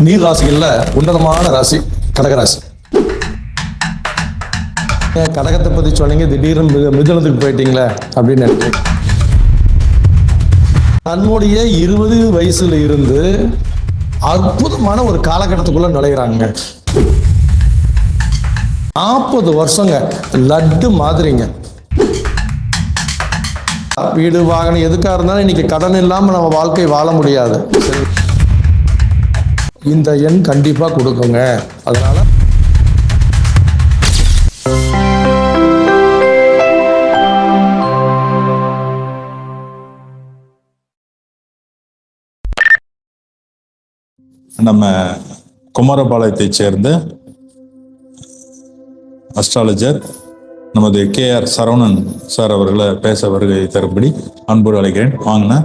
நீர் ராசிகள்ல உன்னதமான ராசி கடகராசி. கடகத்தை பத்தி சொன்னீங்க, திடீர்னு மிதுனத்துக்கு போயிட்டீங்களே அப்படின்னு நினைக்கிறேன். தன்னுடைய 20 வயசுல இருந்து அற்புதமான ஒரு காலகட்டத்துக்குள்ள நுழைகிறாங்க. 40 வருஷங்க லட்டு மாதிரிங்க. வீடு வாகனம் எதுக்கா இருந்தாலும் இன்னைக்கு கடன் இல்லாம நம்ம வாழ்க்கை வாழ முடியாது. இந்த எண் கண்டிப்பா கொடுக்குங்க. அதனால நம்ம குமாரபாளையத்தைச் சேர்ந்த அஸ்ட்ராலஜர் நமது கேஆர் சரவணன் சார் அவர்களை பேச வருகை தரும்படி அன்போடு அழைக்கிறேன். வாங்கின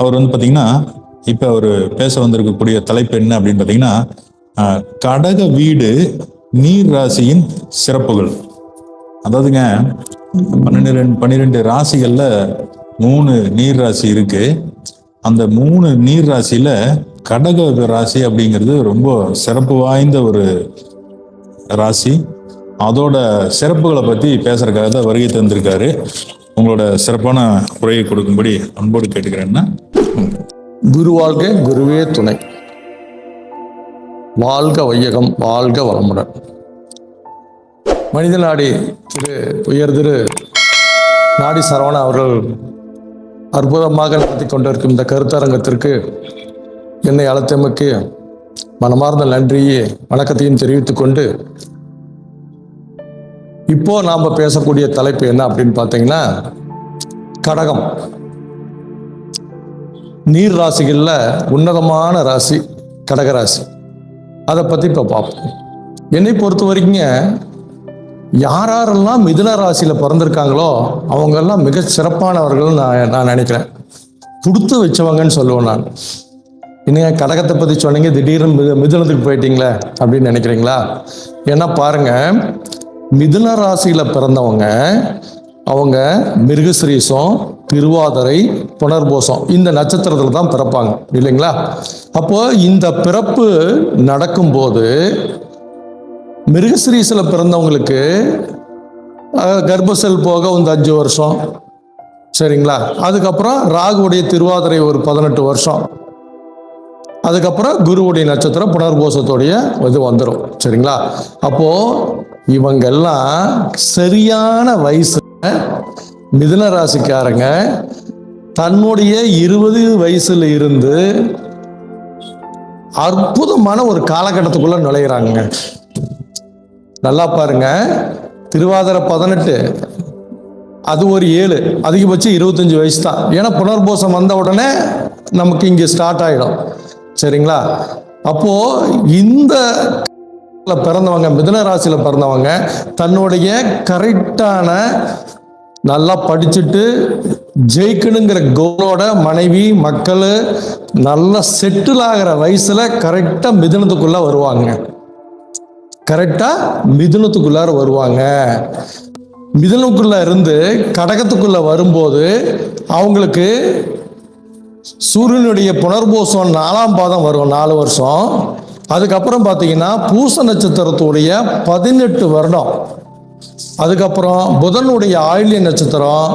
அவர் பார்த்தீங்கன்னா இப்போ அவர் பேச வந்திருக்கக்கூடிய தலைப்பு என்ன அப்படின்னு பார்த்தீங்கன்னா, கடக வீடு நீர் ராசியின் சிறப்புகள். அதாவதுங்க 12 ராசிகளில் 3 நீர் ராசி இருக்கு. அந்த 3 நீர் ராசியில கடக ராசி அப்படிங்கிறது ரொம்ப சிறப்பு வாய்ந்த ஒரு ராசி. அதோட சிறப்புகளை பற்றி பேசுறதுக்காக தான் வருகை தந்திருக்காரு. உங்களோட சிறப்பான உரையை கொடுக்கும்படி அன்போடு கேட்டுக்கிறேன்னா. குரு வாழ்க, குருவே துணை. வாழ்க வையகம், வாழ்க வளமுடன். மனித நாடி உயர்திரு நாடி சரவண அவர்கள் அற்புதமாக நடத்தி கொண்டிருக்கும் இந்த கருத்தரங்கத்திற்கு என்னை அழைத்தமைக்கு மனமார்ந்த நன்றியை வணக்கத்தையும் தெரிவித்துக் கொண்டு, இப்போ நாம பேசக்கூடிய தலைப்பு என்ன அப்படின்னு பார்த்தீங்கன்னா, கடகம். நீர் ராசிகள்ல உன்னதமான ராசி கடகராசி. அதை பத்தி இப்ப பார்ப்போம். என்னை பொறுத்த வரைக்கும் யாரெல்லாம் மிதுன ராசியில பிறந்திருக்காங்களோ அவங்க எல்லாம் மிக சிறப்பானவர்கள் நான் நினைக்கிறேன். கொடுத்து வச்சவங்கன்னு சொல்லுவேன் நான். இன்னும் கடகத்தை பத்தி சொன்னீங்க, திடீர்னு மிதுனத்துக்கு போயிட்டீங்களே அப்படின்னு நினைக்கிறீங்களா? ஏன்னா பாருங்க, மிதுன ராசியில பிறந்தவங்க அவங்க மிருகசிரீசம், திருவாதிரை, புனர்பூசம் இந்த நட்சத்திரத்தில் தான் பிறப்பாங்க இல்லைங்களா? அப்போ இந்த பிறப்பு நடக்கும்போது மிருகசிரீசில் பிறந்தவங்களுக்கு கர்ப்பசெல் போக வந்து 5 வருஷம், சரிங்களா? அதுக்கப்புறம் ராகுடைய திருவாதிரை ஒரு 18 வருஷம், அதுக்கப்புறம் குருவுடைய நட்சத்திரம் புனர்பூசத்துடைய இது வந்துடும், சரிங்களா? அப்போ இவங்கெல்லாம் சரியான வயசு மிதுன ராசிக்காரங்க தன்னுடைய 20 வயசுல இருந்து அற்புதமான ஒரு காலகட்டத்துக்குள்ள நுழைகிறாங்க. நல்லா பாருங்க, திருவாதிரை 18, அது ஒரு 7, அதிகபட்சம் 25 வயசு தான். ஏன்னா புனர்பூசம் வந்த உடனே நமக்கு இங்கே ஸ்டார்ட் ஆகிடும், சரிங்களா? அப்போ இந்த பிறந்தவங்க மிதுன ராசியில பிறந்தவங்க தன்னுடைய கரெக்டான நல்லா படிச்சுட்டு ஜெயிக்கணுங்கிற கோலோட மனைவி மக்கள் நல்லா செட்டில் ஆகிற வயசுல கரெக்டா மிதுனத்துக்குள்ள வருவாங்க. கரெக்டா மிதுனத்துக்குள்ளார வருவாங்க. மிதுனத்துக்குள்ள இருந்து கடகத்துக்குள்ள வரும்போது அவங்களுக்கு சூரியனுடைய புனர்பூசம் 4ஆம் பாதம் வரும், 4 வருஷம். அதுக்கப்புறம் பார்த்தீங்கன்னா பூச நட்சத்திரத்துடைய 18 வருடம். அதுக்கப்புறம் புதனுடைய ஆயில்ய நட்சத்திரம்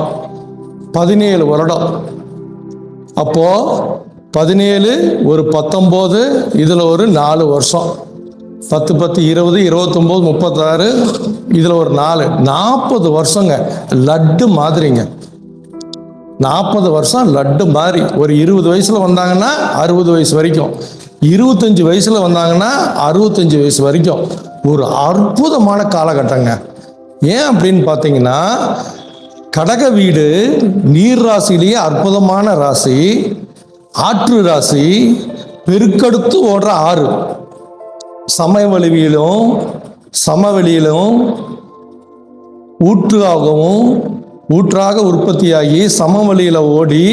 17 வருடம். அப்போ 17 ஒரு 19, இதுல ஒரு 4 வருஷம், 10 10 20 29 36, இதுல ஒரு 4 40 வருஷங்க லட்டு மாதிரிங்க. 40 வருஷம் லட்டு மாதிரி. ஒரு 20 வயசுல வந்தாங்கன்னா 60 வயசு வரைக்கும், 25 வயசுல வந்தாங்கன்னா 65 வயசு வரைக்கும் ஒரு அற்புதமான காலகட்டங்க. ஏன் அப்படின்னு பார்த்தீங்கன்னா, கடக வீடு நீர் ராசியிலேயே அற்புதமான ராசி, ஆற்று ராசி, பெருக்கெடுத்து ஓடுற ஆறு, சமவெளியிலும் சமவெளியிலும் ஊற்றாக உற்பத்தியாகி சமவெளியில ஓடி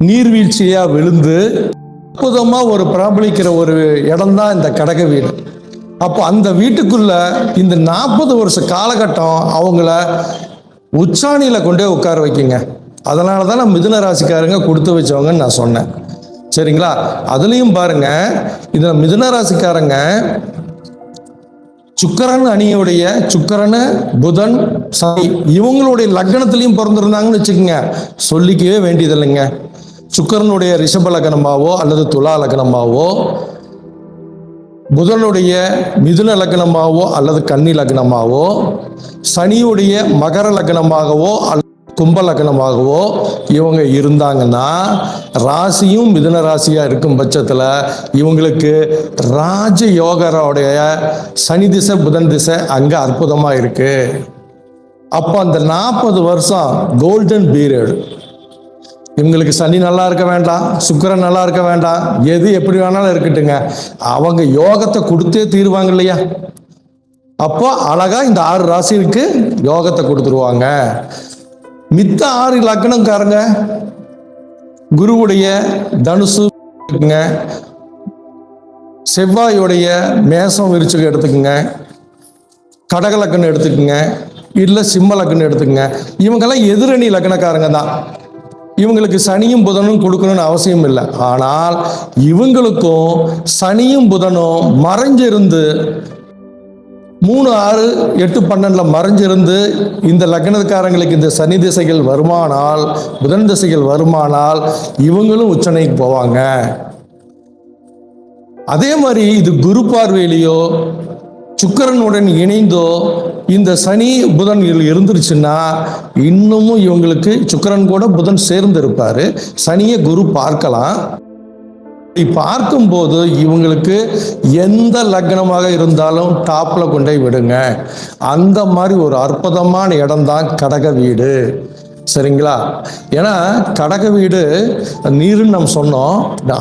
நீர்வீழ்ச்சியா விழுந்து அற்புதமா ஒரு பிரபலிக்கிற ஒரு இடம் தான் இந்த கடக வீடு. அப்போ அந்த வீட்டுக்குள்ள இந்த 40 வருஷ காலகட்டம் அவங்கள உச்சாணியில கொண்டே உட்கார வைக்குங்க. அதனால தான் நான் மிதுன ராசிக்காரங்க கொடுத்து வச்சவங்கன்னு நான் சொன்னேன். சரிங்களா? அதுலேயும் பாருங்க, இதில் மிதுன ராசிக்காரங்க சுக்கிரன் அணியுடைய சுக்கிரன், புதன், சனி இவங்களுடைய லக்னத்திலையும் பிறந்திருந்தாங்கன்னு வச்சுக்கோங்க, சொல்லிக்கவே வேண்டியதில்லைங்க. சுக்கிரனுடைய ரிஷப லக்னமாவோ அல்லது துலா லக்னமாவோ, புதனுடைய மிதுன லக்னமாவோ அல்லது கன்னி லக்னமாவோ, சனியுடைய மகர லக்னமாகவோ அல்லது கும்ப லக்னமாகவோ இவங்க இருந்தாங்கன்னா, ராசியும் மிதுன ராசியா இருக்கும் பட்சத்தில் இவங்களுக்கு ராஜ யோகரோடைய சனி திசை புதன் திசை அங்கே அற்புதமாக இருக்கு. அப்போ அந்த 40 வருஷம் கோல்டன் பீரியட். இவங்களுக்கு சனி நல்லா இருக்க வேண்டாம், சுக்கிரன் நல்லா இருக்க வேண்டாம், எது எப்படி வேணாலும் இருக்கட்டுங்க, அவங்க யோகத்தை கொடுத்தே தீருவாங்க இல்லையா? அப்போ அழகா இந்த 6 ராசிக்கு யோகத்தை கொடுத்துருவாங்க. மித்த 6 லக்னம்காரங்க குருவுடைய தனுசு எடுத்துக்கங்க, செவ்வாயுடைய மேசம் விருச்சிகம் எடுத்துக்கங்க, கடக லக்னம் எடுத்துக்கங்க, இல்லை சிம்ம லக்னம் எடுத்துக்கங்க. இவங்கெல்லாம் எதிரணி லக்னக்காரங்க தான். இவங்களுக்கு சனியும் புதனும் கொடுக்கணும்னு அவசியம் இல்லை. ஆனால் இவங்களுக்கும் சனியும் புதனும் மறைஞ்சிருந்து 3, 6, 8, 12 மறைஞ்சிருந்து இந்த லக்னக்காரங்களுக்கு இந்த சனி திசைகள் வருமானால், புதன் திசைகள் வருமானால் இவங்களும் உச்சனைக்கு போவாங்க. அதே மாதிரி இது குரு பார்வையிலையோ சுக்கிரனுடன் இணைந்தோ இந்த சனி புதன் இருந்துருச்சுன்னா இன்னமும் இவங்களுக்கு சுக்கிரன் கூட புதன் சேர்ந்து இருப்பாரு, சனியை குரு பார்க்கலாம். பார்க்கும்போது இவங்களுக்கு எந்த லக்னமாக இருந்தாலும் டாப்ல கொண்டே விடுங்க. அந்த மாதிரி ஒரு அற்புதமான இடம் தான் கடக வீடு. சரிங்களா? ஏன்னா கடக வீடு நீருன்னு நம்ம சொன்னோம்,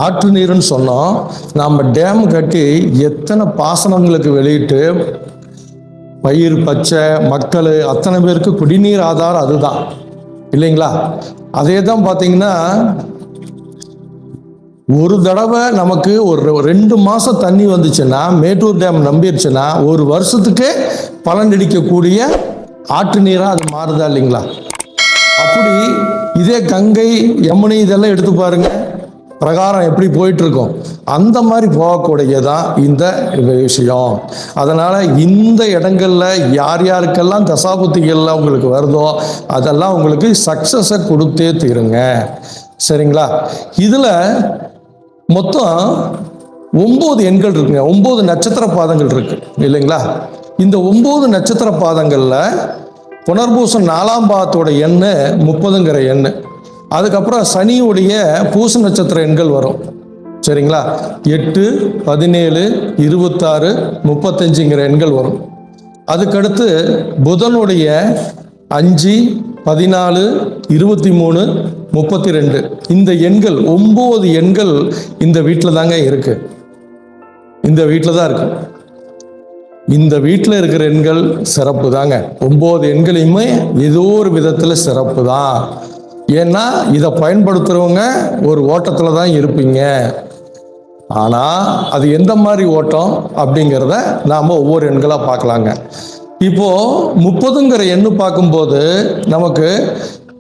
ஆற்று நீருன்னு சொன்னோம். நாம் டேம் கட்டி எத்தனை பாசனங்களுக்கு வெளியிட்டு பயிர் பச்சை மக்கள் அத்தனை பேருக்கு குடிநீர் ஆதாரம் அதுதான் இல்லைங்களா? அதே தான் பார்த்தீங்கன்னா, ஒரு தடவை நமக்கு ஒரு 2 மாதம் தண்ணி வந்துச்சுன்னா, மேட்டூர் டேம் நம்பிடுச்சுன்னா, ஒரு வருஷத்துக்கு பலன் அடிக்கக்கூடிய ஆற்று நீராக அது மாறுதா இல்லைங்களா? அப்படி இதே கங்கை யமுனை இதெல்லாம் எடுத்து பாருங்க, பிரகாரம் எப்படி போயிட்டு இருக்கோம், அந்த மாதிரி போகக்கூடியதான் இந்த விஷயம். அதனால இந்த இடங்கள்ல யார் யாருக்கெல்லாம் தசாபுத்திகள்லாம் உங்களுக்கு வருதோ அதெல்லாம் உங்களுக்கு சக்சஸை கொடுத்தே தீருங்க. சரிங்களா? இதுல மொத்தம் 9 எண்கள் இருக்குங்க, 9 நட்சத்திர பாதங்கள் இருக்கு இல்லைங்களா? இந்த 9 நட்சத்திர பாதங்கள்ல புனர்பூசம் 4ஆம் பாதத்தோட எண்ணு 30ங்கிற எண்ணு. அதுக்கப்புறம் சனியுடைய பூச நட்சத்திர எண்கள் வரும். சரிங்களா? 8, 17, 26, 35ங்கிற எண்கள் வரும். அதுக்கடுத்து புதனுடைய 5, 14, 23, 32 இந்த எண்கள் 9 எண்கள் இந்த வீட்டில் தாங்க இருக்கு. இந்த வீட்டில் தான் இருக்கு. இந்த வீட்டில் இருக்கிற எண்கள் சிறப்பு தாங்க. 9 எண்களையுமே ஏதோ ஒரு விதத்தில் சிறப்பு தான். ஏன்னா இதை பயன்படுத்துகிறவங்க ஒரு ஓட்டத்தில் தான் இருப்பீங்க. ஆனால் அது எந்த மாதிரி ஓட்டம் அப்படிங்கிறத நாம் ஒவ்வொரு எண்களாக பார்க்கலாங்க. இப்போது 30ங்கிற எண்ணு பார்க்கும்போது நமக்கு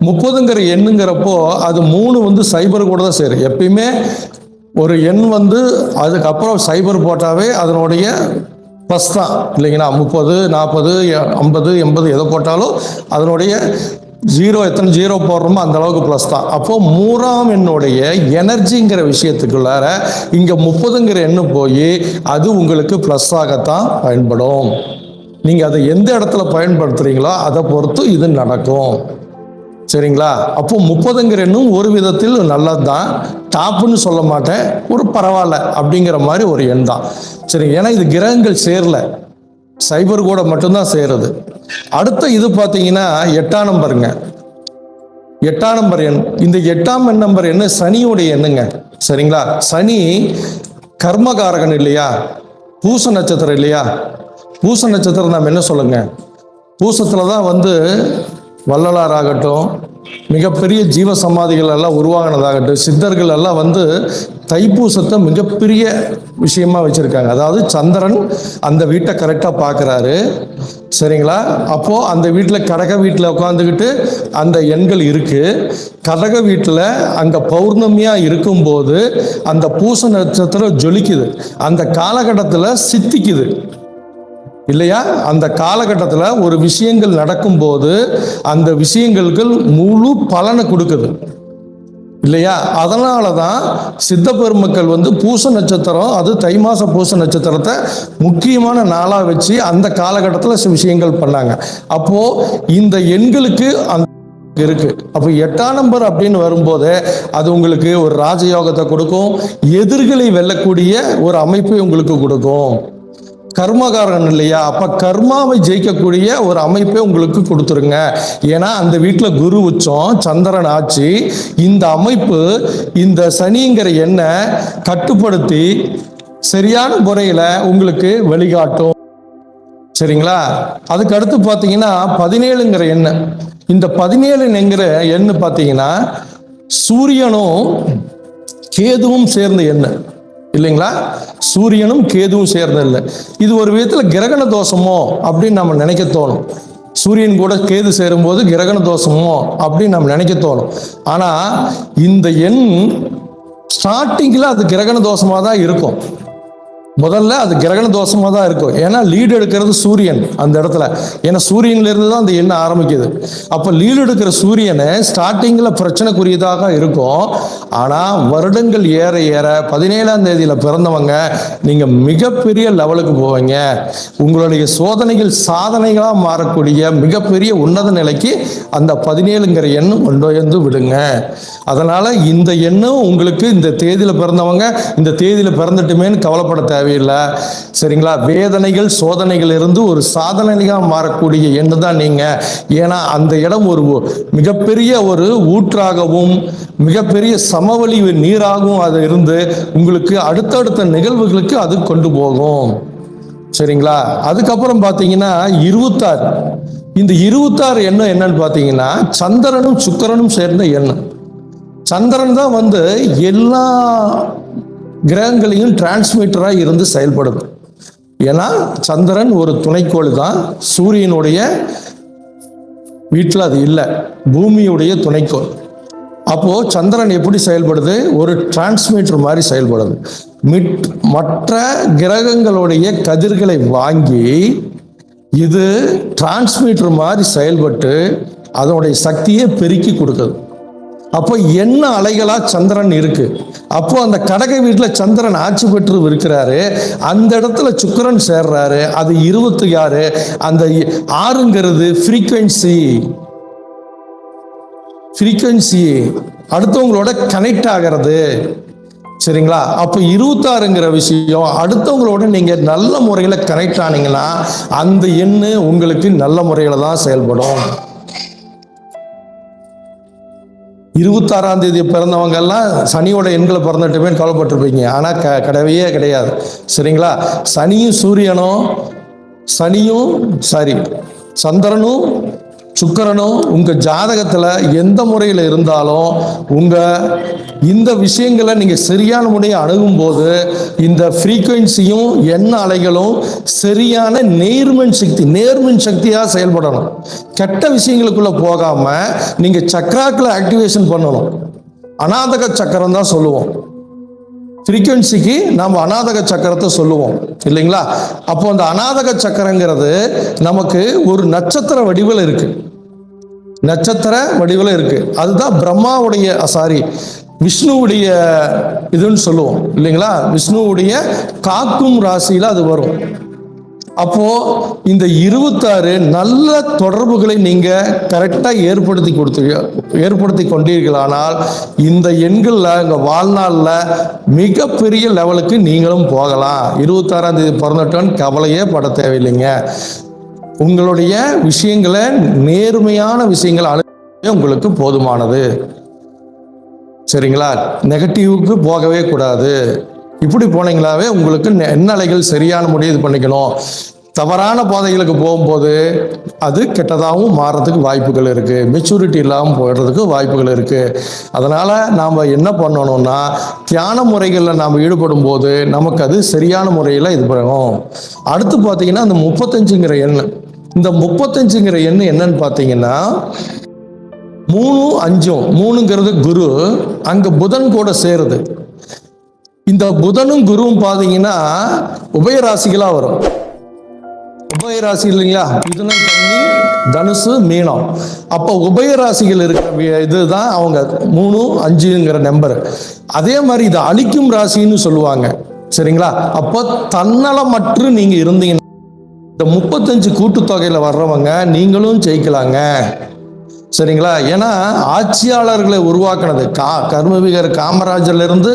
30ங்கிற எண்ணுங்கிறப்போ அது 3 வந்து சைபர் கூட தான் சேரும். எப்பயுமே ஒரு எண் வந்து அதுக்கப்புறம் சைபர் போட்டாவே அதனுடைய ப்ளஸ் தான் இல்லைங்களா? 30, 40, 50, 80 எதை போட்டாலும் அதனுடைய எத்தனை ஜீரோ போடுறோமோ அந்த அளவுக்கு ப்ளஸ் தான். அப்போ 3ஆம் எண்ணுடைய எனர்ஜிங்கிற விஷயத்துக்குள்ளார இங்கே 30ங்கிற எண்ணு போய் அது உங்களுக்கு ப்ளஸ் ஆகத்தான் பயன்படும். நீங்கள் அதை எந்த இடத்துல பயன்படுத்துறீங்களோ அதை பொறுத்து இது நடக்கும். சரிங்களா? அப்போ 30ங்கிற எண்ணும் ஒரு விதத்தில் நல்லது தான், டாப்புன்னு சொல்ல மாட்டேன், ஒரு பரவாயில்ல அப்படிங்கிற மாதிரி ஒரு எண் தான். சரி, ஏன்னா இது கிரகங்கள் சேரல, சைபர் கூட மட்டும்தான் சேருது. அடுத்த இது பார்த்தீங்கன்னா 8ஆம் நம்பருங்க. 8ஆம் நம்பர் எண். இந்த 8ஆம் நம்பர் என்ன சனியுடைய எண்ணுங்க. சரிங்களா? சனி கர்மகாரகன் இல்லையா? பூச நட்சத்திரம் இல்லையா? பூச நட்சத்திரம் நாம் என்ன சொல்லுங்க, பூசத்தில் தான் வந்து வள்ளலார் ஆகட்டும், மிகப்பெரிய ஜீவ சமாதிகள் எல்லாம் உருவாகினதாகட்டும், சித்தர்கள் எல்லாம் வந்து தைப்பூசத்தை மிகப்பெரிய விஷயமா வச்சிருக்காங்க. அதாவது சந்திரன் அந்த வீட்டை கரெக்டாக பார்க்குறாரு, சரிங்களா? அப்போ அந்த வீட்டில் கடக வீட்டில் உட்காந்துக்கிட்டு அந்த எண்கள் இருக்கு. கடக வீட்டில் அங்கே பௌர்ணமியாக இருக்கும்போது அந்த பூச நட்சத்திரம் ஜொலிக்குது, அந்த காலகட்டத்தில் சித்திக்குது இல்லையா? அந்த காலகட்டத்தில் ஒரு விஷயங்கள் நடக்கும்போது அந்த விஷயங்களுக்கு முழு பலனை கொடுக்குது இல்லையா? அதனால தான் சித்த பெருமக்கள் வந்து பூச நட்சத்திரம், அது தை மாச பூச நட்சத்திரத்தை முக்கியமான நாளாக வச்சு அந்த காலகட்டத்தில் சில விஷயங்கள் பண்ணாங்க. அப்போ இந்த எண்களுக்கு அந்த இருக்கு. அப்போ 8ஆம் நம்பர் அப்படின்னு வரும்போது அது உங்களுக்கு ஒரு ராஜயோகத்தை கொடுக்கும், எதிர்களை வெல்லக்கூடிய ஒரு அமைப்பை உங்களுக்கு கொடுக்கும். கர்மகாரன் இல்லையா? அப்ப கர்மாவை ஜெயிக்கக்கூடிய ஒரு அமைப்பை உங்களுக்கு கொடுத்துருங்க. ஏன்னா அந்த வீட்டில் குரு உச்சம், சந்திரன் ஆட்சி. இந்த அமைப்பு இந்த சனிங்கிற எண்ணை கட்டுப்படுத்தி சரியான முறையில் உங்களுக்கு வழிகாட்டும், சரிங்களா? அதுக்கு அடுத்து பார்த்தீங்கன்னா 17ங்கிற எண்ணெய். இந்த 17ங்கிற எண்ணெய் பார்த்தீங்கன்னா சூரியனும் கேதுவும் சேர்ந்த எண்ணெய் இல்லைங்களா? சூரியனும் கேதுவும் சேர்ந்த இல்லை. இது ஒரு விதத்தில் கிரகண தோஷமோ அப்படின்னு நம்ம நினைக்க தோணும். சூரியன் கூட கேது சேரும்போது கிரகண தோஷமோ அப்படின்னு நம்ம நினைக்க தோணும். ஆனால் இந்த எண் ஸ்டார்டிங்கில் அது கிரகண தோஷமாக தான் இருக்கும். முதல்ல அது கிரகண தோஷமாக தான் இருக்கும். ஏன்னா லீடு எடுக்கிறது சூரியன் அந்த இடத்துல. ஏன்னா சூரியன்லேருந்து தான் அந்த எண்ணெய் ஆரம்பிக்குது. அப்போ லீடு எடுக்கிற சூரியனை ஸ்டார்டிங்கில் பிரச்சனைக்குரியதாக இருக்கும். ஆனால் வருடங்கள் ஏற ஏற 17ஆம் தேதியில் பிறந்தவங்க நீங்கள் மிகப்பெரிய லெவலுக்கு போவீங்க. உங்களுடைய சோதனைகள் சாதனைகளாக மாறக்கூடிய மிகப்பெரிய உன்னத நிலைக்கு அந்த 17ங்கிற எண்ணம் கொண்டு வந்து விடுங்க. அதனால் இந்த எண்ணம் உங்களுக்கு இந்த தேதியில் பிறந்தவங்க இந்த தேதியில் பிறந்துட்டுமேன்னு கவலைப்பட தேவையில்லை, சரிங்களா? வேதனைகள் சோதனைகள் இருந்து ஒரு சாதனையாக மாறக்கூடிய எண்ணம் தான் நீங்கள். ஏன்னா அந்த இடம் ஒரு மிகப்பெரிய ஒரு ஊற்றாகவும் மிகப்பெரிய சமவெளி நீராகவும் அது இருந்து உங்களுக்கு அடுத்தடுத்த நிகழ்வுகளுக்கு அது கொண்டு போகும், சரிங்களா? அதுக்கப்புறம் பார்த்தீங்கன்னா 26. இந்த 26 எண்ணம் என்னன்னு பார்த்தீங்கன்னா சந்திரனும் சுக்கிரனும் சேர்ந்த எண்ணம். சந்திரன் தான் வந்து எல்லா கிரகங்களையும் டிரான்ஸ்மிட்டராக இருந்து செயல்படுது. ஏன்னா சந்திரன் ஒரு துணைக்கோள் தான், சூரியனுடைய வீட்டில் அது இல்லை, பூமியுடைய துணைக்கோள். அப்போ சந்திரன் எப்படி செயல்படுது? ஒரு டிரான்ஸ்மிட்டர் மாதிரி செயல்படுது. மற்ற கிரகங்களுடைய கதிர்களை வாங்கி இது டிரான்ஸ்மிட்டர் மாதிரி செயல்பட்டு அதனுடைய சக்தியை பெருக்கி கொடுக்குது. அப்போ என்ன அலைகளா சந்திரன் இருக்கு. அப்போ அந்த கடக வீட்டில் சந்திரன் ஆட்சி பெற்று இருக்கிறாரு, அந்த இடத்துல சுக்கிரன் சேர்றாரு. அது 26. அந்த 6ங்கிறது ஃப்ரீக்வன்சி அடுத்தவங்களோட கனெக்ட் ஆகிறது, சரிங்களா? அப்போ 26ங்கிற விஷயம் அடுத்தவங்களோட நீங்க நல்ல முறையில் கனெக்ட் ஆனீங்கன்னா அந்த எண்ணு உங்களுக்கு நல்ல முறையில் தான் செயல்படும். 26ஆம் தேதி பிறந்தவங்க எல்லாம் சனியோட எண்களை பிறந்துட்டுமே கவலைப்பட்டிருப்பீங்க. ஆனால் கிடையவே கிடையாது, சரிங்களா? சந்திரனும் சுக்கிரனும் உங்க ஜாதகத்துல எந்த முறையில் இருந்தாலும் இந்த விஷயங்களை நீங்க சரியான முறையை அணுகும் போது இந்த ஃப்ரீக்வன்சியும் எண்ண அலைகளும் சரியான நேர்மின் சக்தியா செயல்படணும். கெட்ட விஷயங்களுக்குள்ள போகாம நீங்க சக்கராக்களை ஆக்டிவேஷன் பண்ணணும். அநாதக சக்கரம் தான் சொல்லுவோம். ஃப்ரீக்வன்சிக்கு நாம் அநாதக சக்கரத்தை சொல்லுவோம் இல்லைங்களா? அப்போ அந்த அநாதக சக்கரங்கிறது நமக்கு ஒரு நட்சத்திர வடிவில் இருக்கு. அதுதான் விஷ்ணுவுடைய இதுன்னு சொல்லுவோம் இல்லைங்களா? விஷ்ணுவுடைய காக்கும் ராசியில அது வரும். அப்போ இந்த 26 நல்ல தொடர்புகளை நீங்க கரெக்டா ஏற்படுத்தி கொண்டீர்களானால் இந்த எண்கள்ல உங்க வாழ்நாள்ல மிகப்பெரிய லெவலுக்கு நீங்களும் போகலாம். 26ஆம் தேதி பிறந்துட்டோன்னு கவலையே பட தேவையில்லைங்க. உங்களுடைய விஷயங்களை நேர்மையான விஷயங்களை அணுகவே உங்களுக்கு போதுமானது, சரிங்களா? நெகட்டிவ்க்கு போகவே கூடாது. இப்படி போனீங்களாவே உங்களுக்கு எண்ணலைகள் சரியான முடிவு பண்ணிக்கணும். தவறான பாதைகளுக்கு போகும்போது அது கெட்டதாகவும் மாறுறதுக்கு வாய்ப்புகள் இருக்குது, மெச்சூரிட்டி இல்லாமல் போயிடுறதுக்கு வாய்ப்புகள் இருக்குது. அதனால் நாம் என்ன பண்ணணும்னா, தியான முறைகளில் நாம் ஈடுபடும் போது நமக்கு அது சரியான முறையில் இது பண்ணணும். அடுத்து பார்த்தீங்கன்னா அந்த 35ங்கிற எண், இந்த 35ங்கிற எண் என்னன்னு பார்த்தீங்கன்னா 3, 5, 3ங்கிறது குரு, அங்கே புதன் கூட சேருது. இந்த புதனும் குருவும் பார்த்தீங்கன்னா உபயராசிகளாக வரும். உபயராசி இல்லைங்களா, மிதுனம், கன்னி, தனுசு, மீனம். அப்போ உபயராசிகள் இருக்கிற இதுதான் அவங்க 3, 5ங்கிற நம்பர். அதே மாதிரி இதை அழிக்கும் ராசின்னு சொல்லுவாங்க. சரிங்களா? அப்போ தன்னலமற்று நீங்க இருந்தீங்கன்னா இந்த 35 கூட்டுத்தொகையில் வர்றவங்க நீங்களும் ஜெயிக்கலாங்க. சரிங்களா? ஏன்னா ஆட்சியாளர்களை உருவாக்குனது கர்மவீரர் காமராஜர்லேருந்து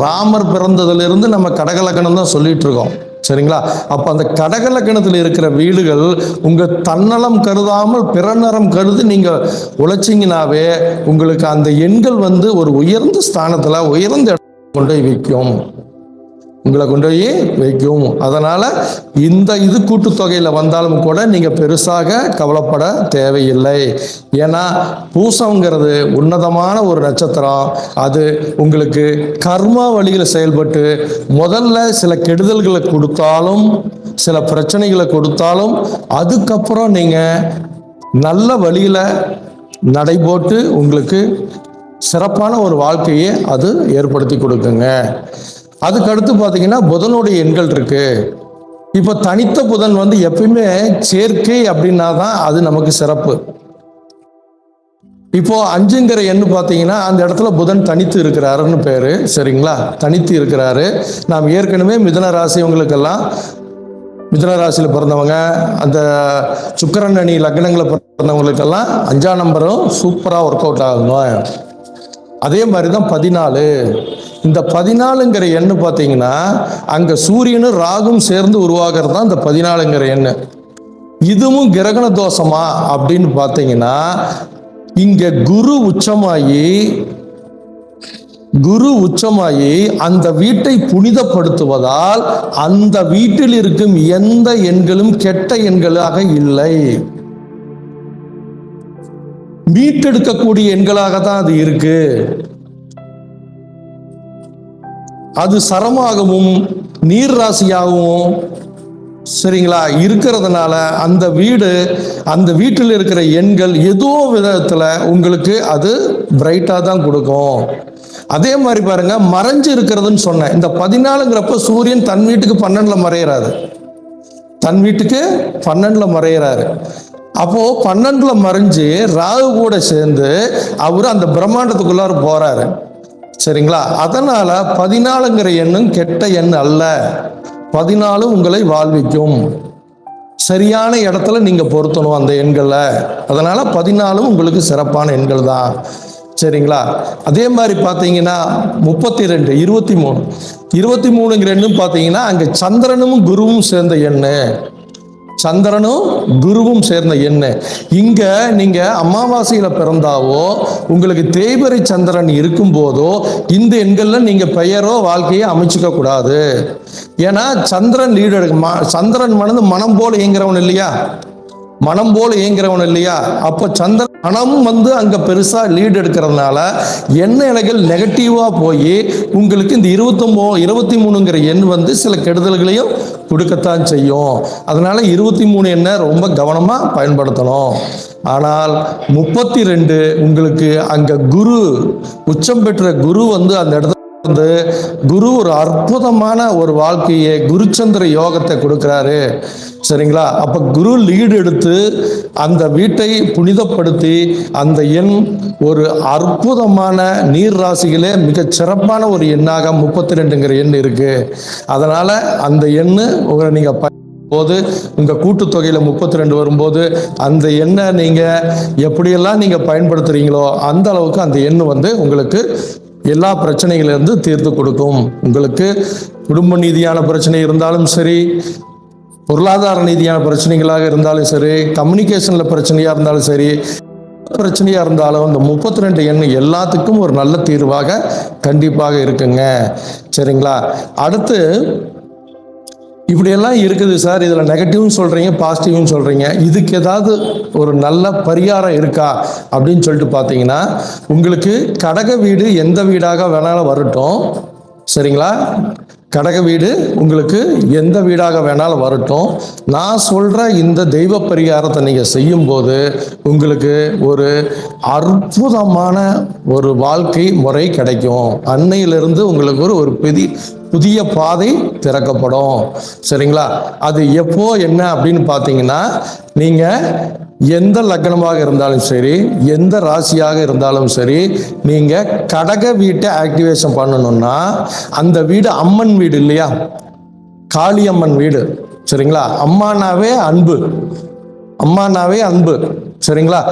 ராமர் பிறந்ததுலேருந்து நம்ம கடகலக்கணம் தான் சொல்லிட்டு இருக்கோம். சரிங்களா? அப்போ அந்த கடகலக்கணத்தில் இருக்கிற வீடுகள் உங்கள் தன்னலம் கருதாமல் பிறநலம் கருதி நீங்கள் உழைச்சிங்கனாவே உங்களுக்கு அந்த எண்கள் ஒரு உயர்ந்த ஸ்தானத்தில் உயர்ந்த இடத்துல கொண்டு போய் வைக்கும், உங்களை கொண்டு போய் வைக்கும். அதனால் இது கூட்டுத்தொகையில் வந்தாலும் கூட நீங்கள் பெருசாக கவலைப்பட தேவையில்லை. ஏன்னா பூசங்கிறது உன்னதமான ஒரு நட்சத்திரம். அது உங்களுக்கு கர்மா வழியில் செயல்பட்டு முதல்ல சில கெடுதல்களை கொடுத்தாலும் சில பிரச்சனைகளை கொடுத்தாலும் அதுக்கப்புறம் நீங்கள் நல்ல வழியில் நடைபோட்டு உங்களுக்கு சிறப்பான ஒரு வாழ்க்கையை அது ஏற்படுத்தி கொடுக்குங்க. அதுக்கடுத்து பார்த்தீங்கன்னா புதனுடைய எண்கள் இருக்கு. இப்போ தனித்த புதன் எப்பயுமே சேர்க்கை அப்படின்னா தான் அது நமக்கு சிறப்பு. இப்போ 5ங்கிற எண் பார்த்தீங்கன்னா அந்த இடத்துல புதன் தனித்து இருக்கிறாருன்னு பேரு. சரிங்களா? தனித்து இருக்கிறாரு. நாம் ஏற்கனவே மிதுன ராசிவங்களுக்கெல்லாம், மிதுன ராசியில் பிறந்தவங்க, அந்த சுக்கிரன் அணி லக்னங்களை பிறந்தவங்களுக்கெல்லாம் 5ஆம் நம்பரும் சூப்பராக ஒர்க் அவுட் ஆகும். அதே மாதிரி தான் 14. இந்த 14ங்கிற எண் பார்த்தீங்கன்னா அங்கே சூரியனும் ராகும் சேர்ந்து உருவாகிறது தான் இந்த 14ங்கிற எண். இதுவும் கிரகண தோஷமா அப்படின்னு பார்த்தீங்கன்னா இங்கே குரு உச்சமாயி அந்த வீட்டை புனிதப்படுத்துவதால் அந்த வீட்டில் இருக்கும் எந்த எண்களும் கெட்ட எண்களாக இல்லை, மீட்டெடுக்கக்கூடிய எண்களாக தான் அது இருக்கு. அது சரமாகவும் நீர் ராசியாகவும் சரிங்களா இருக்கிறதுனால அந்த வீட்டில் இருக்கிற எண்கள் ஏதோ விதத்தில் உங்களுக்கு அது பிரைட்டாக தான் கொடுக்கும். அதே மாதிரி பாருங்க, மறைஞ்சு இருக்கிறதுன்னு சொன்னேன். இந்த 14ங்கிறப்ப சூரியன் தன் வீட்டுக்கு 12 மறையிறாரு, தன் வீட்டுக்கு 12 மறையிறாரு. அப்போ 12 மறைஞ்சு ராகு கூட சேர்ந்து அவரு அந்த பிரம்மாண்டத்துக்குள்ளார போறாரு. சரிங்களா? அதனால 14ங்கிற எண்ணும் கெட்ட எண் அல்ல. 14 உங்களை வாழ்விக்கும். சரியான இடத்துல நீங்க பொருத்தணும் அந்த எண்களை. அதனால 14 உங்களுக்கு சிறப்பான எண்கள் தான். சரிங்களா? அதே மாதிரி பார்த்தீங்கன்னா 32, 23ங்கிற எண்ணும் பார்த்தீங்கன்னா அங்கே சந்திரனும் குருவும் சேர்ந்த எண்ணு, சந்திரனும் குருவும் சேர்ந்த எண்ணு. இங்க நீங்க அமாவாசையில பிறந்தாவோ உங்களுக்கு தேய்பிறை சந்திரன் இருக்கும் போதோ இந்த எண்கள்ல நீங்க பெயரோ வாழ்க்கையை அமைச்சுக்க கூடாது. ஏன்னா சந்திரன் லீடு எடுக்க, சந்திரன் மனம் போல இயங்குறவன் இல்லையா, மனம் போல இயங்குறவன் இல்லையா. அப்போ சந்திரன் மனம் அங்க பெருசா லீடு எடுக்கிறதுனால எண்ண இலைகள் நெகட்டிவா போய் உங்களுக்கு இந்த 23ங்கிற எண் சில கெடுதல்களையும் கொடுக்கத்தான் செய்யும். அதனால 23 எண்ணை ரொம்ப கவனமா பயன்படுத்தணும். ஆனால் 32 உங்களுக்கு அங்க குரு உச்சம் பெற்ற குரு அந்த இடத்துல குரு ஒரு அற்புதமான ஒரு வாழ்க்கையை குருச்சந்திர யோகத்தை கொடுக்கிறாரு. சரிங்களா? அப்ப குரு லீடு எடுத்து அந்த வீட்டை புனிதப்படுத்தி அந்த எண் ஒரு அற்புதமான நீர் ராசிகளே மிக சிறப்பான ஒரு எண்ணாக 32ங்கிற எண் இருக்கு. அதனால அந்த எண்ணு நீங்க போது உங்க கூட்டுத்தொகையில 32 வரும்போது அந்த எண்ணை நீங்க எப்படியெல்லாம் நீங்க பயன்படுத்துறீங்களோ அந்த அளவுக்கு அந்த எண் உங்களுக்கு எல்லா பிரச்சனைகளிலிருந்து தீர்த்து கொடுக்கும். உங்களுக்கு குடும்ப ரீதியான பிரச்சனை இருந்தாலும் சரி, பொருளாதார ரீதியான பிரச்சனைகளாக இருந்தாலும் சரி, கம்யூனிகேஷன்ல பிரச்சனையா இருந்தாலும் சரி, பிரச்சனையா இருந்தாலும் இந்த 32 எண் எல்லாத்துக்கும் ஒரு நல்ல தீர்வாக கண்டிப்பாக இருக்குங்க. சரிங்களா? அடுத்து இப்படியெல்லாம் இருக்குது சார். இதில் நெகட்டிவ்னு சொல்கிறீங்க, பாசிட்டிவ்னு சொல்கிறீங்க. இதுக்கு ஏதாவது ஒரு நல்ல பரிகாரம் இருக்கா அப்படின்னு சொல்லிட்டு பார்த்தீங்கன்னா, உங்களுக்கு கடக வீடு எந்த வீடாக வேணாலும் வரட்டும், சரிங்களா? கடக வீடு உங்களுக்கு எந்த வீடாக வேணாலும் வரட்டும். நான் சொல்கிற இந்த தெய்வ பரிகாரத்தை நீங்கள் செய்யும்போது உங்களுக்கு ஒரு அற்புதமான ஒரு வாழ்க்கை முறை கிடைக்கும். அன்னையிலிருந்து உங்களுக்கு ஒரு புதிய பாதை திறக்கப்படும், சரிங்களா? அது எப்போ என்ன அப்படின்னு பார்த்தீங்கன்னா, நீங்கள் எந்த லக்னமாக இருந்தாலும் சரி, எந்த ராசியாக இருந்தாலும் சரி, நீங்கள் கடக வீட்டை ஆக்டிவேஷன் பண்ணணும்னா, அந்த வீடு அம்மன் வீடு இல்லையா, காளியம்மன் வீடு, சரிங்களா? அம்மானாவே அன்பு, அம்மானாவே அன்பு, சரிங்களா?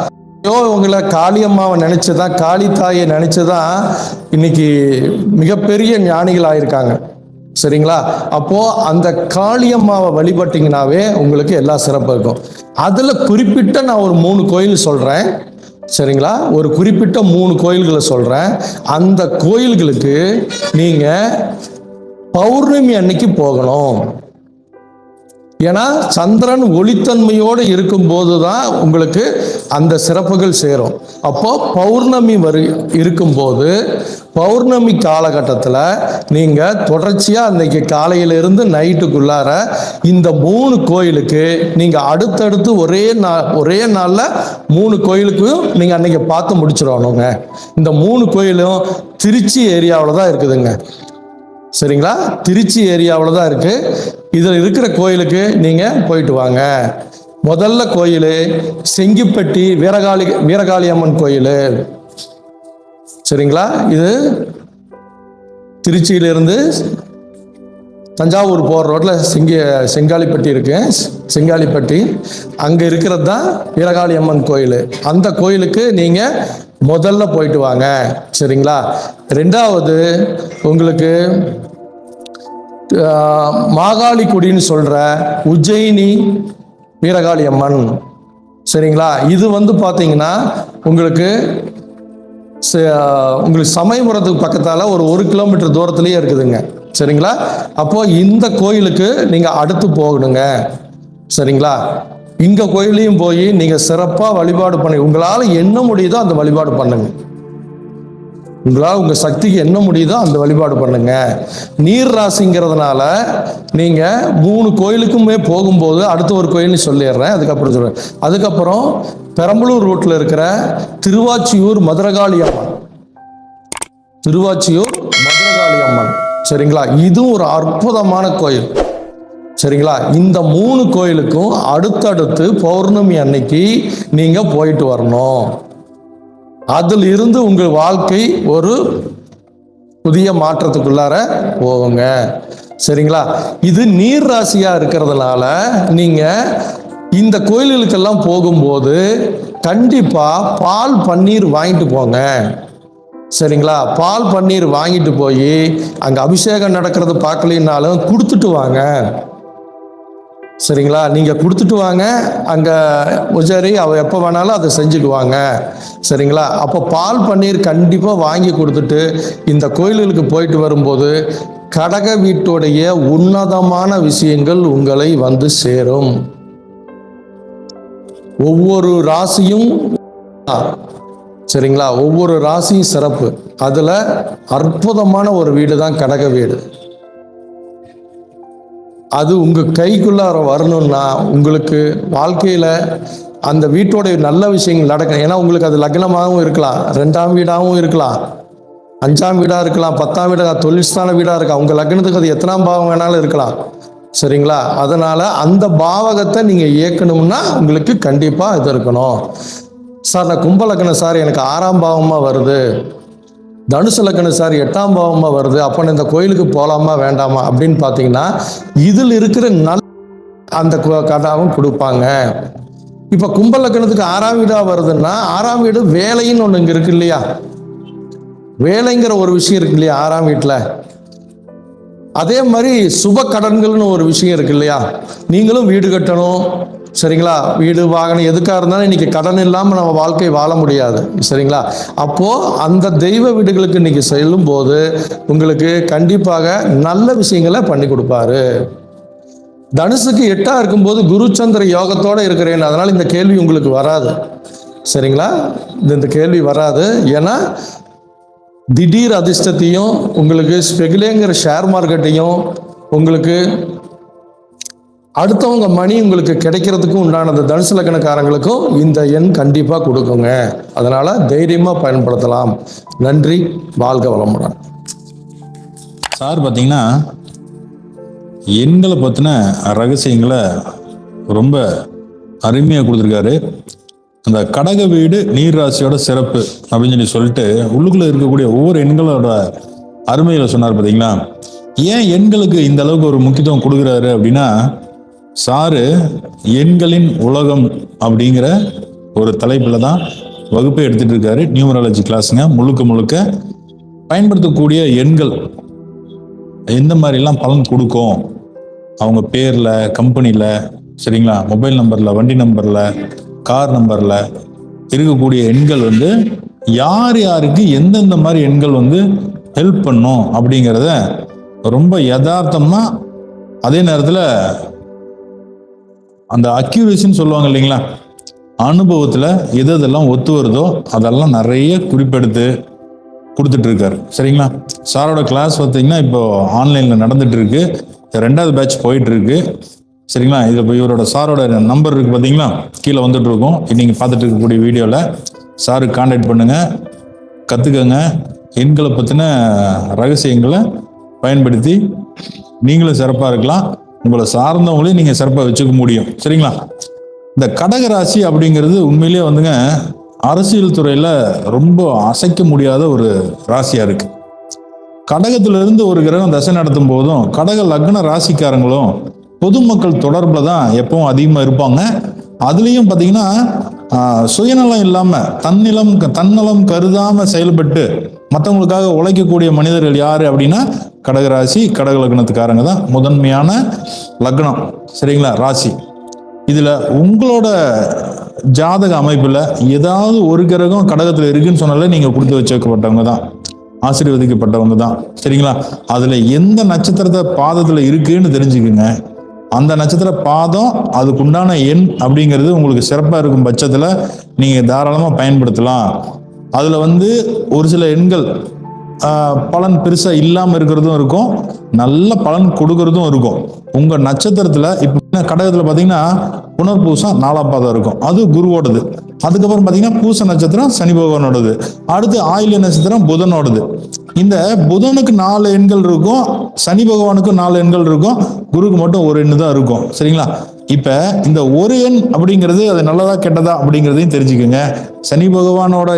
உங்களை காளியம்மாவை நினைச்சுதான், காளி தாயை நினைச்சுதான் இன்னைக்கு மிகப்பெரிய ஞானிகள் ஆயிருக்காங்க, சரிங்களா? அப்போ அந்த காளியம்மாவை வழிபட்டீங்கன்னாவே உங்களுக்கு எல்லா சிறப்பும் இருக்கும். அதுல குறிப்பிட்ட நான் ஒரு 3 கோயில் சொல்றேன், சரிங்களா? ஒரு குறிப்பிட்ட 3 கோயில்களை சொல்றேன். அந்த கோயில்களுக்கு நீங்க பௌர்ணமி அன்னைக்கு போகணும். ஏன்னா சந்திரன் ஒளித்தன்மையோடு இருக்கும்போது தான் உங்களுக்கு அந்த சிறப்புகள் சேரும். அப்போ பௌர்ணமி இருக்கும்போது, பௌர்ணமி காலகட்டத்தில் நீங்கள் தொடர்ச்சியாக அன்னைக்கு காலையிலிருந்து நைட்டுக்குள்ளார இந்த 3 கோயிலுக்கு நீங்கள் அடுத்தடுத்து ஒரே நாளில் 3 கோயிலுக்கும் நீங்கள் அன்னைக்கு பார்த்து முடிச்சிடணுங்க. இந்த 3 கோயிலும் திருச்சி ஏரியாவில் தான் இருக்குதுங்க, சரிங்களா? திருச்சி ஏரியாவில் தான் இருக்கு. இதில் இருக்கிற கோயிலுக்கு நீங்கள் போயிட்டு வாங்க. முதல்ல கோயில் செங்கிப்பட்டி வீரகாளி அம்மன் கோயில், சரிங்களா? இது திருச்சியிலிருந்து தஞ்சாவூர் போகிற ரோட்டில் செங்காலிப்பட்டி இருக்கு. செங்காலிப்பட்டி அங்கே இருக்கிறது தான் வீரகாளி அம்மன் கோயில். அந்த கோயிலுக்கு நீங்கள் முதல்ல போயிட்டு வாங்க, சரிங்களா? ரெண்டாவது உங்களுக்கு மாகாளிக்குடின்னு சொல்கிற உஜ்ஜயினி வீரகாளி அம்மன், சரிங்களா? இது பார்த்தீங்கன்னா உங்களுக்கு சமயபுரத்துக்கு பக்கத்தால் ஒரு 1 கிலோமீட்டர் தூரத்துலேயே இருக்குதுங்க, சரிங்களா? அப்போ இந்த கோயிலுக்கு நீங்கள் அடுத்து போகணுங்க, சரிங்களா? இங்க கோயிலையும் போய் நீங்கள் சிறப்பாக வழிபாடு பண்ணி உங்களால் என்ன முடியுதோ அந்த வழிபாடு பண்ணுங்க. உங்களால் உங்கள் சக்திக்கு என்ன முடியுதோ அந்த வழிபாடு பண்ணுங்க. நீர் ராசிங்கிறதுனால நீங்கள் 3 கோயிலுக்குமே போகும்போது அடுத்த ஒரு கோயில்னு சொல்லிடுறேன், அதுக்கப்புறம் சொல்கிறேன். அதுக்கப்புறம் பெரம்பலூர் ரோட்டில் இருக்கிற திருவாச்சியூர் மதுரகாளி அம்மன், திருவாச்சியூர் மதுரகாளி அம்மன், சரிங்களா? இதுவும் ஒரு அற்புதமான கோயில், சரிங்களா? இந்த 3 கோயிலுக்கும் அடுத்தடுத்து பௌர்ணமி அன்னைக்கு நீங்கள் போயிட்டு வரணும். அதில் இருந்து உங்கள் வாழ்க்கை ஒரு புதிய மாற்றத்துக்குள்ளார போகுங்க, சரிங்களா? இது நீர் ராசியாக இருக்கிறதுனால நீங்கள் இந்த கோயில்களுக்கெல்லாம் போகும்போது கண்டிப்பாக பால் பன்னீர் வாங்கிட்டு போங்க, சரிங்களா? பால் பன்னீர் வாங்கிட்டு போய் அங்கே அபிஷேகம் நடக்கிறது பார்க்கலினாலும் கொடுத்துட்டு வாங்க, சரிங்களா? நீங்கள் கொடுத்துட்டு வாங்க. அங்கே உஜாரி எப்போ வேணாலும் அதை செஞ்சுக்குவாங்க, சரிங்களா? அப்போ பால் பன்னீர் கண்டிப்பாக வாங்கி கொடுத்துட்டு இந்த கோயில்களுக்கு போயிட்டு வரும்போது கடக வீட்டுடைய உன்னதமான விஷயங்கள் உங்களை சேரும். ஒவ்வொரு ராசியும், சரிங்களா? ஒவ்வொரு ராசியும் சிறப்பு. அதில் அற்புதமான ஒரு வீடு தான் கடக வீடு. அது உங்கள் கைக்குள்ளார வரணும்னா உங்களுக்கு வாழ்க்கையில் அந்த வீட்டோடைய நல்ல விஷயங்கள் நடக்கும். ஏன்னா உங்களுக்கு அது லக்னமாகவும் இருக்கலாம், 2ஆம் வீடாகவும் இருக்கலாம், 5ஆம் வீடாக இருக்கலாம், 10ஆம் வீடாக, தொழில்ஸ்தான வீடாக இருக்கலாம். உங்கள் லக்னத்துக்கு அது எத்தனாம் பாவம் வேணாலும் இருக்கலாம், சரிங்களா? அதனால் அந்த பாவகத்தை நீங்கள் இயக்கணும்னா உங்களுக்கு கண்டிப்பாக இது இருக்கணும். சார் நான் கும்ப லக்னம் சார், எனக்கு 6ஆம் பாவமாக வருது, தனுசு லக்னம் சார் 8ஆம் பாவமாக வருது, அப்போ இந்த கோயிலுக்கு போகலாமா வேண்டாமா அப்படின்னு பார்த்தீங்கன்னா இதில் இருக்கிற நல்ல அந்த கதாவும் கொடுப்பாங்க. இப்போ கும்ப லக்னத்துக்கு 6ஆம் வீடாக வருதுன்னா 6ஆம் வீடு வேலைன்னு ஒன்று இங்கே இருக்கு இல்லையா, வேலைங்கிற ஒரு விஷயம் இருக்கு இல்லையா 6ஆம் வீட்டில். அதே மாதிரி சுப கடன்கள்னு ஒரு விஷயம் இருக்கு இல்லையா, நீங்களும் வீடு கட்டணும், சரிங்களா? வீடு வாகனம் எதுக்காக இருந்தாலும் இன்னைக்கு கடன் இல்லாமல் நம்ம வாழ்க்கை வாழ முடியாது, சரிங்களா? அப்போ அந்த தெய்வ வீடுகளுக்கு இன்னைக்கு செல்லும் போது உங்களுக்கு கண்டிப்பாக நல்ல விஷயங்களை பண்ணி கொடுப்பாரு. தனுசுக்கு 8ஆ இருக்கும்போது குருச்சந்திர யோகத்தோட இருக்கிறேன், அதனால இந்த கேள்வி உங்களுக்கு வராது. சரிங்களா? இந்த கேள்வி வராது. ஏன்னா திடீர் அதிர்ஷ்டத்தையும் உங்களுக்கு ஸ்பெகுலேங்கிற ஷேர் மார்க்கெட்டையும் உங்களுக்கு அடுத்தவங்க மணி உங்களுக்கு கிடைக்கிறதுக்கும் உண்டான அந்த தனுசு லக்னக்காரங்களுக்கும் இந்த எண் கண்டிப்பாக கொடுக்குங்க. அதனால தைரியமாக பயன்படுத்தலாம். நன்றி, வாழ்க வளமுடன். சார் பார்த்தீங்கன்னா எண்களை பற்றின ரகசியங்களை ரொம்ப அருமையாக கொடுத்துருக்காரு. அந்த கடக வீடு நீர் ராசியோட சிறப்பு அப்படின்னு சொல்லிட்டு உள்ளுக்குள்ள இருக்கக்கூடிய ஒவ்வொரு எண்களோட அருமைகளை சொன்னார். பார்த்தீங்களா? ஏன் எண்களுக்கு இந்த அளவுக்கு ஒரு முக்கியத்துவம் கொடுக்குறாரு அப்படின்னா, சாரு எண்களின் உலகம் அப்படிங்கிற ஒரு தலைப்பில் தான் வகுப்பை எடுத்துட்டு இருக்காரு. நியூமராலஜி கிளாஸுங்க. முழுக்க முழுக்க பயன்படுத்தக்கூடிய எண்கள் எந்த மாதிரிலாம் பலன் கொடுக்கும், அவங்க பேரில், கம்பெனியில், சரிங்களா, மொபைல் நம்பரில், வண்டி நம்பரில், கார் நம்பரில் இருக்கக்கூடிய எண்கள் யார் யாருக்கு எந்தெந்த மாதிரி எண்கள் ஹெல்ப் பண்ணும் அப்படிங்கிறத ரொம்ப யதார்த்தமாக, அதே நேரத்தில் அந்த அக்யூரேசின்னு சொல்லுவாங்க இல்லைங்களா, அனுபவத்தில் எது எதெல்லாம் ஒத்து வருதோ அதெல்லாம் நிறைய குறிப்பெடுத்து கொடுத்துட்டு இருக்காரு. சரிங்களா? சாரோட கிளாஸ் பார்த்தீங்கன்னா இப்போ ஆன்லைனில் நடந்துட்டு இருக்கு. 2வது பேட்ச் போயிட்டு இருக்கு. சரிங்களா? இது இப்போ இவரோட சாரோட நம்பர் இருக்கு பார்த்தீங்களா, கீழே வந்துட்டு இருக்கும். நீங்கள் பார்த்துட்டு இருக்கக்கூடிய வீடியோவில் சாருக்கு கான்டாக்ட் பண்ணுங்க, கற்றுக்கங்க. எண்களை பற்றின ரகசியங்களை பயன்படுத்தி நீங்களும் சிறப்பாக இருக்கலாம், உங்களை சார்ந்தவங்களையும் நீங்கள் சிறப்பாக வச்சுக்க முடியும். சரிங்களா? இந்த கடக ராசி அப்படிங்கிறது உண்மையிலேயே அரசியல் துறையில் ரொம்ப அசைக்க முடியாத ஒரு ராசியாக இருக்கு. கடகத்திலிருந்து ஒரு கிரகம் தசை நடத்தும் போதும் கடக லக்ன ராசிக்காரங்களும் பொதுமக்கள் தொடர்பில் தான் எப்பவும் அதிகமாக இருப்பாங்க. அதுலேயும் பார்த்தீங்கன்னா சுயநலம் இல்லாமல் தன்னலம் கருதாமல் செயல்பட்டு மற்றவங்களுக்காக உழைக்கக்கூடிய மனிதர்கள் யார் அப்படின்னா கடகராசி, கடக லக்னத்துக்காரங்க தான் முதன்மையான லக்னம். சரிங்களா? ராசி. இதில் உங்களோட ஜாதக அமைப்பில் ஏதாவது ஒரு கிரகம் கடகத்தில் இருக்குன்னு சொன்னாலே நீங்கள் கொடுத்து வச்சுக்கப்பட்டவங்க தான், ஆசீர்வதிக்கப்பட்டவங்க தான். சரிங்களா? அதில் எந்த நட்சத்திரத்தை பாதத்தில் இருக்குன்னு தெரிஞ்சுக்குங்க. அந்த நட்சத்திர பாதம் அதுக்குண்டான எண் அப்படிங்கிறது உங்களுக்கு சிறப்பாக இருக்கும் பட்சத்தில் நீங்கள் தாராளமாக பயன்படுத்தலாம். அதில் ஒரு சில எண்கள் பலன் பெருசாக இல்லாமல் இருக்கிறதும் இருக்கும், நல்ல பலன் கொடுக்கறதும் இருக்கும். உங்கள் நட்சத்திரத்தில் இப்போ கடகத்தில் பார்த்தீங்கன்னா புனர்பூசம் 4ஆம் பாதம் இருக்கும், அது குருவோடது. அதுக்கப்புறம் பார்த்தீங்கன்னா பூச நட்சத்திரம் சனி பகவானோடது. அடுத்து ஆயில்ய நட்சத்திரம் புதனோடது. இந்த புதனுக்கு 4 எண்கள் இருக்கும், சனி பகவானுக்கு 4 எண்கள் இருக்கும், குருக்கு மட்டும் ஒரு எண்ணு தான் இருக்கும். சரிங்களா? இப்ப இந்த ஒரு எண் அப்படிங்கிறது அது நல்லதா கெட்டதா அப்படிங்கிறதையும் தெரிஞ்சுக்கோங்க. சனி பகவானோட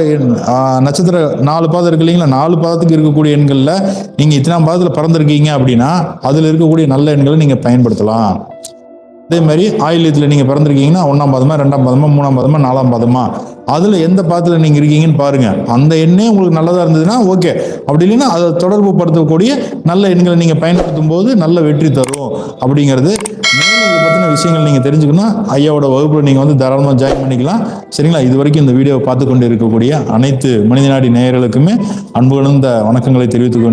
நட்சத்திர 4 பாதம் இருக்கு இல்லைங்களா, 4 பாதத்துக்கு இருக்கக்கூடிய எண்கள்ல நீங்க இத்தனாம் பாதத்துல பிறந்திருக்கீங்க அப்படின்னா அதுல இருக்கக்கூடிய நல்ல எண்களை நீங்க பயன்படுத்தலாம். அதே மாதிரி ஆயில்யத்தில் நீங்கள் பிறந்திருக்கீங்கன்னா 1ஆம் பாதமா, 2ஆம் பாதமா, 3ஆம் பாதமா, 4ஆம் பாதமா, அதில் எந்த பாதத்தில் நீங்கள் இருக்கீங்கன்னு பாருங்க. அந்த எண்ணே உங்களுக்கு நல்லதாக இருந்ததுன்னா ஓகே, அப்படி இல்லைன்னா அதை தொடர்பு படுத்தக்கூடிய நல்ல எண்களை நீங்கள் பயன்படுத்தும் போது நல்ல வெற்றி தரும் அப்படிங்கிறது. மேலும் இதை பற்றின விஷயங்கள் நீங்கள் தெரிஞ்சுக்கணும், ஐயாவோட வகுப்பில் நீங்கள் தாராளமாக ஜாயின் பண்ணிக்கலாம். சரிங்களா? இது வரைக்கும் இந்த வீடியோவை பார்த்து கொண்டு இருக்கக்கூடிய அனைத்து மனிதநாடி நேயர்களுக்குமே அன்பு கலந்த வணக்கங்களை தெரிவித்துக்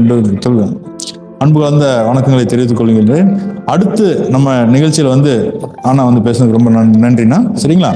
கொள்கின்றேன். அடுத்து நம்ம நிகழ்ச்சியில் ஆனா பேசுனதுக்கு ரொம்ப நன்றிண்ணா. சரிங்களா?